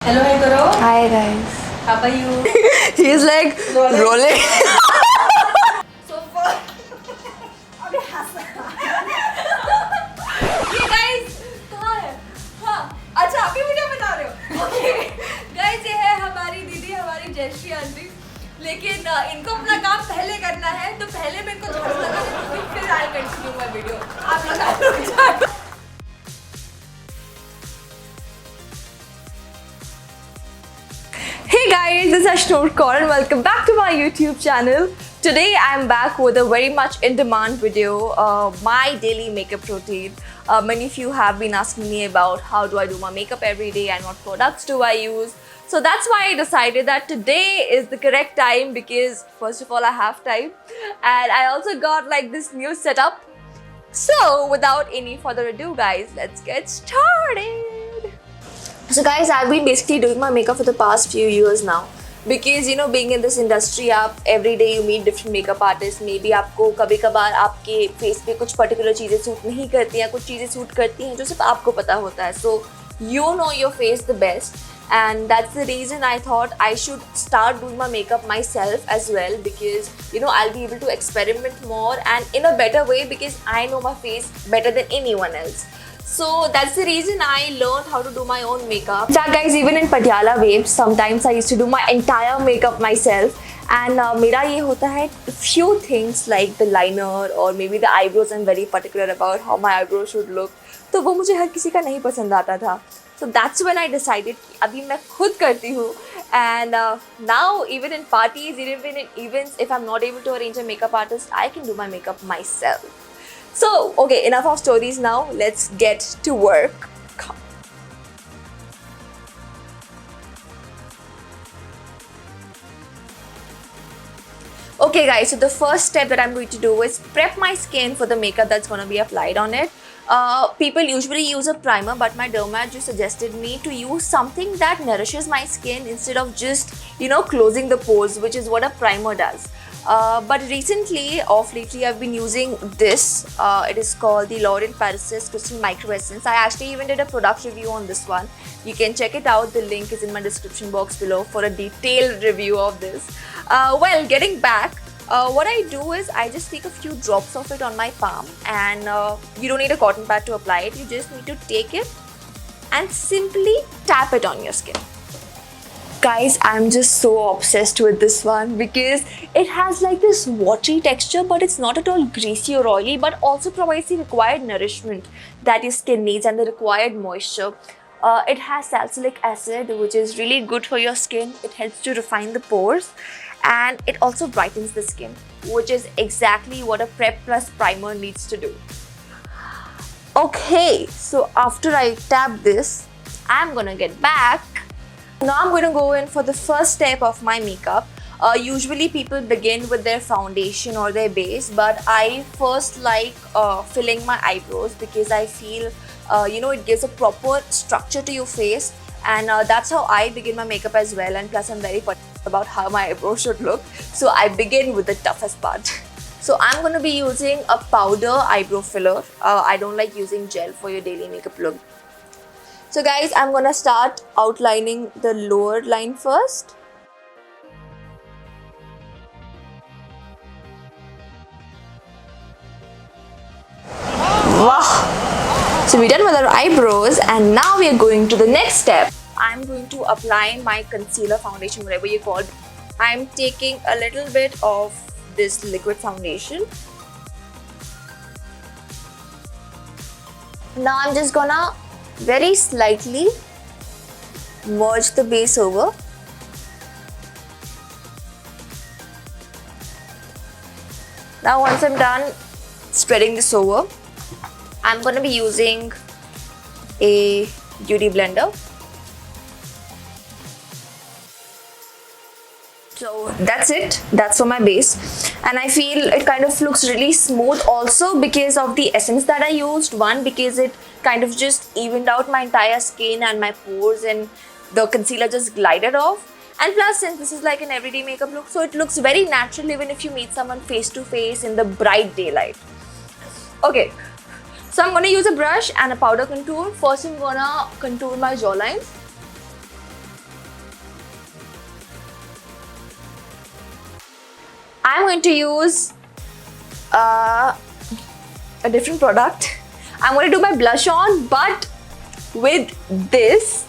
Hello, hi Guru. Hi guys. How are you? He's like rolling. So far. अबे हंस ये guys कहाँ है? हाँ अच्छा अभी वीडियो बना रहे हो? Okay guys ये है हमारी दीदी हमारी जयश्री आंटी लेकिन इनको अपना काम पहले करना है तो पहले मैं इनको झाड़ू लगा दूँगी फिर आई कंटिन्यू माय वीडियो आप लगा लो झाड़ू Hey guys, this is Ashnoor Kaur and welcome back to my YouTube channel. Today I'm back with a very much in demand video, my daily makeup routine. Many of you have been asking me about how do I do my makeup every day and what products do I use. So that's why I decided that today is the correct time because first of all I have time and I also got like this new setup. So without any further ado guys, let's get started. So guys, I've been basically doing my makeup for the past few years now because you know being in this industry आप every day you meet different makeup artists. Maybe आपको कभी कभार आपके face पे कुछ particular चीज़ें suit नहीं करती हैं, कुछ चीज़ें सूट करती हैं जो सिर्फ आपको पता होता है. So you know your face the best and that's the reason I thought I should start doing my makeup myself as well because you know I'll be able to experiment more and in a better way because I know my face better than anyone else. So that's the reason I learned how to do my own makeup. Yeah guys, even in Patiala waves, sometimes I used to do my entire makeup myself. And मेरा ये होता है few things like the liner or maybe the eyebrows. I'm very particular about how my eyebrows should look. तो वो मुझे हर किसी का नहीं पसंद आता था. So that's when I decided कि अभी मैं खुद करती हूँ. And now even in parties, even in events, if I'm not able to arrange a makeup artist, I can do my makeup myself. So, okay, enough of stories now. Let's get to work. Come. Okay guys, so the first step that I'm going to do is prep my skin for the makeup that's going to be applied on it. People usually use a primer, but my dermatologist suggested me to use something that nourishes my skin instead of just, you know, closing the pores, which is what a primer does. But recently, off lately, I've been using this. It is called the L'Oreal Paris Crystal Micro Essence. I actually even did a product review on this one. You can check it out. The link is in my description box below for a detailed review of this. Well, getting back, what I do is I just take a few drops of it on my palm and you don't need a cotton pad to apply it. You just need to take it and simply tap it on your skin. Guys, I'm just so obsessed with this one because it has like this watery texture but it's not at all greasy or oily but also provides the required nourishment that your skin needs and the required moisture. It has salicylic acid which is really good for your skin. It helps to refine the pores and it also brightens the skin, which is exactly what a prep plus primer needs to do. Okay, so after I tap this, I'm gonna get back. Now I'm going to go in for the first step of my makeup. Usually people begin with their foundation or their base, but I first like filling my eyebrows because I feel you know it gives a proper structure to your face and that's how I begin my makeup as well, and plus I'm very particular about how my eyebrows should look. So I begin with the toughest part. So I'm going to be using a powder eyebrow filler. I don't like using gel for your daily makeup look. So guys, I'm gonna start outlining the lower line first. Wow! So we're done with our eyebrows and now we are going to the next step. I'm going to apply my concealer foundation, whatever you call it. I'm taking a little bit of this liquid foundation. Now I'm just gonna very slightly merge the base over. Now once I'm done spreading this over, I'm going to be using a beauty blender. So that's it, that's for my base and I feel it kind of looks really smooth also because of the essence that I used. One, because it kind of just evened out my entire skin and my pores and the concealer just glided off, and plus since this is like an everyday makeup look, so it looks very natural even if you meet someone face to face in the bright daylight. Okay, so I'm going to use a brush and a powder contour. First I'm going to contour my jawline. I'm going to use a different product. I'm going to do my blush on, but with this.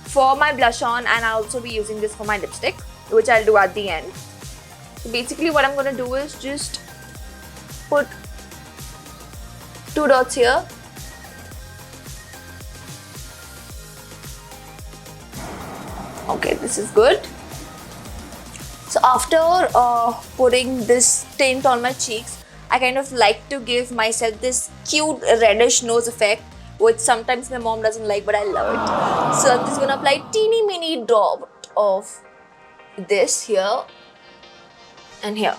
For my blush on, and I'll also be using this for my lipstick, which I'll do at the end. So basically what I'm going to do is just put 2 dots here. Okay, this is good. So after putting this tint on my cheeks, I kind of like to give myself this cute reddish nose effect, which sometimes my mom doesn't like, but I love it. So I'm just gonna apply teeny mini drop of this here and here,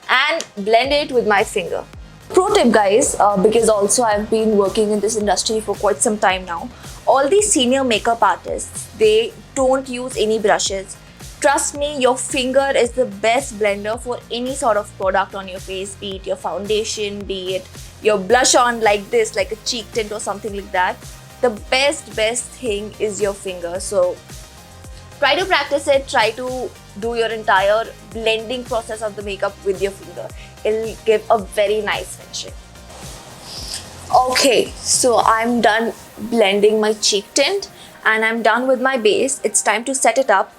and blend it with my finger. Pro tip guys, because also I've been working in this industry for quite some time now, all these senior makeup artists, they don't use any brushes. Trust me, your finger is the best blender for any sort of product on your face, be it your foundation, be it your blush on like this, like a cheek tint or something like that. The best thing is your finger. So try to practice it, try to do your entire blending process of the makeup with your finger. It'll give a very nice finishing. Okay, so I'm done blending my cheek tint and I'm done with my base. It's time to set it up.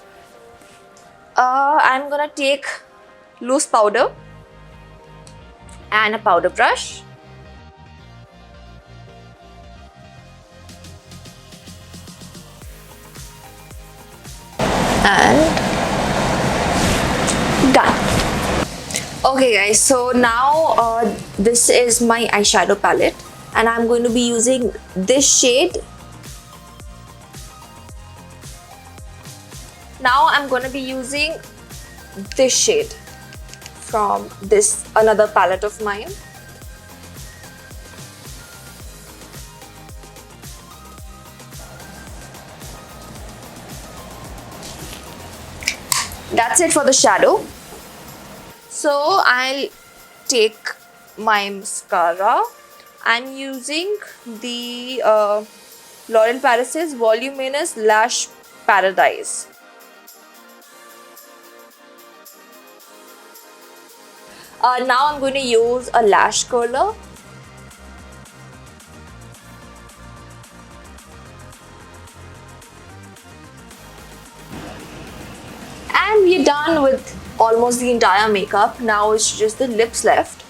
I'm gonna take loose powder and a powder brush. And done. Okay guys, so now this is my eyeshadow palette and I'm going to be using this shade. Now I'm going to be using this shade from this another palette of mine. That's it for the shadow. So I'll take my mascara. I'm using the L'Oreal Paris's Voluminous Lash Paradise. Now I'm going to use a lash curler. And we're done with almost the entire makeup. Now it's just the lips left.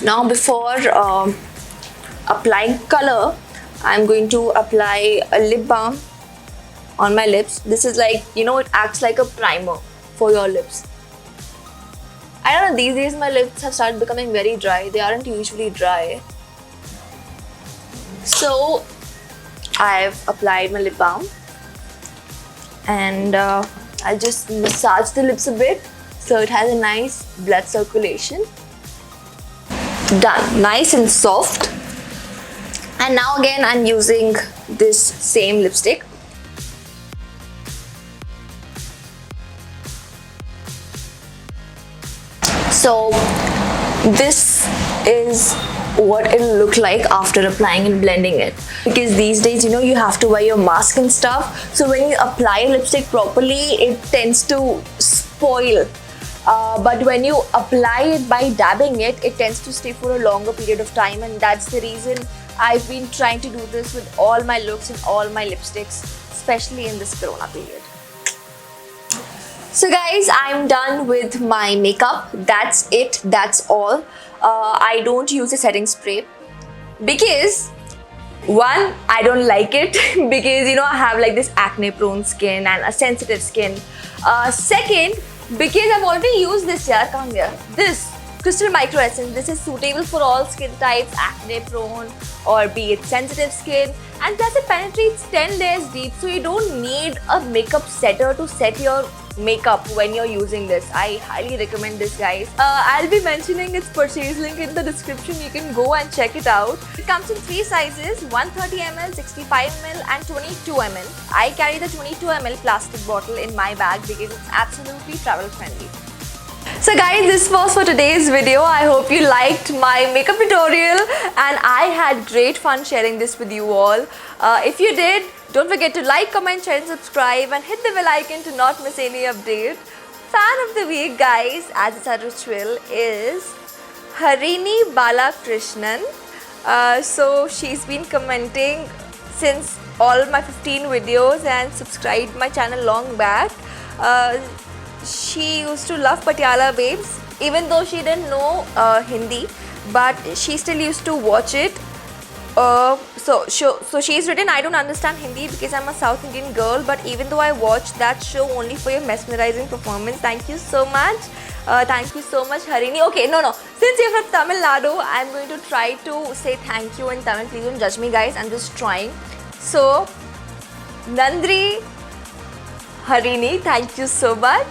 Now before applying color, I'm going to apply a lip balm on my lips. This is like, you know, it acts like a primer for your lips. I don't know, these days my lips have started becoming very dry. They aren't usually dry. So I've applied my lip balm and I'll just massage the lips a bit so it has a nice blood circulation. Done. Nice and soft. And now again I'm using this same lipstick. So this is what it'll look like after applying and blending it, because these days, you know, you have to wear your mask and stuff, so when you apply lipstick properly it tends to spoil, but when you apply it by dabbing it, it tends to stay for a longer period of time, and that's the reason I've been trying to do this with all my looks and all my lipsticks, especially in this corona period. So guys, I'm done with my makeup. That's it. That's all. I don't use a setting spray because one, I don't like it because, you know, I have like this acne prone skin and a sensitive skin. Second, because I've already used this here, come here, this Crystal Micro Essence. This is suitable for all skin types, acne prone or be it sensitive skin, and plus it penetrates 10 layers deep, so you don't need a makeup setter to set your makeup when you're using this. I highly recommend this, guys. I'll be mentioning its purchase link in the description. You can go and check it out. It comes in 3 sizes, 130ml, 65ml and 22ml. I carry the 22ml plastic bottle in my bag because it's absolutely travel friendly. So guys, this was for today's video. I hope you liked my makeup tutorial and I had great fun sharing this with you all. If you did, don't forget to like, comment, share and subscribe and hit the bell icon to not miss any update. Fan of the week guys, as it's our ritual, is Harini Balakrishnan. So she's been commenting since all my 15 videos and subscribed my channel long back. She used to love Patiala Babes, even though she didn't know Hindi, but she still used to watch it. So she's written, I don't understand Hindi because I'm a South Indian girl, but even though I watched that show only for your mesmerizing performance, thank you so much. Thank you so much, Harini. Okay, no. Since you're from Tamil Nadu, I'm going to try to say thank you in Tamil. Please don't judge me, guys. I'm just trying. So, Nandri, Harini, thank you so much.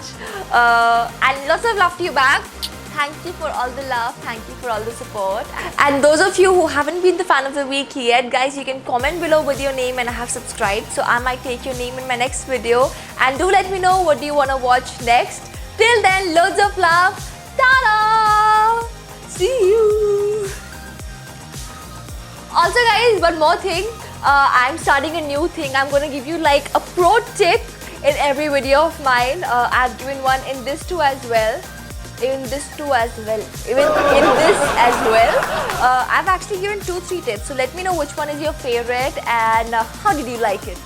And lots of love to you back. Thank you for all the love. Thank you for all the support. And those of you who haven't been the fan of the week yet, guys, you can comment below with your name and I have subscribed. So I might take your name in my next video. And do let me know what do you want to watch next. Till then, loads of love. Ta-da! See you. Also guys, one more thing. I'm starting a new thing. I'm going to give you like a pro tip in every video of mine. I've given one in this too as well. Even in this as well. I've actually given 2-3 tips. So let me know which one is your favorite and how did you like it.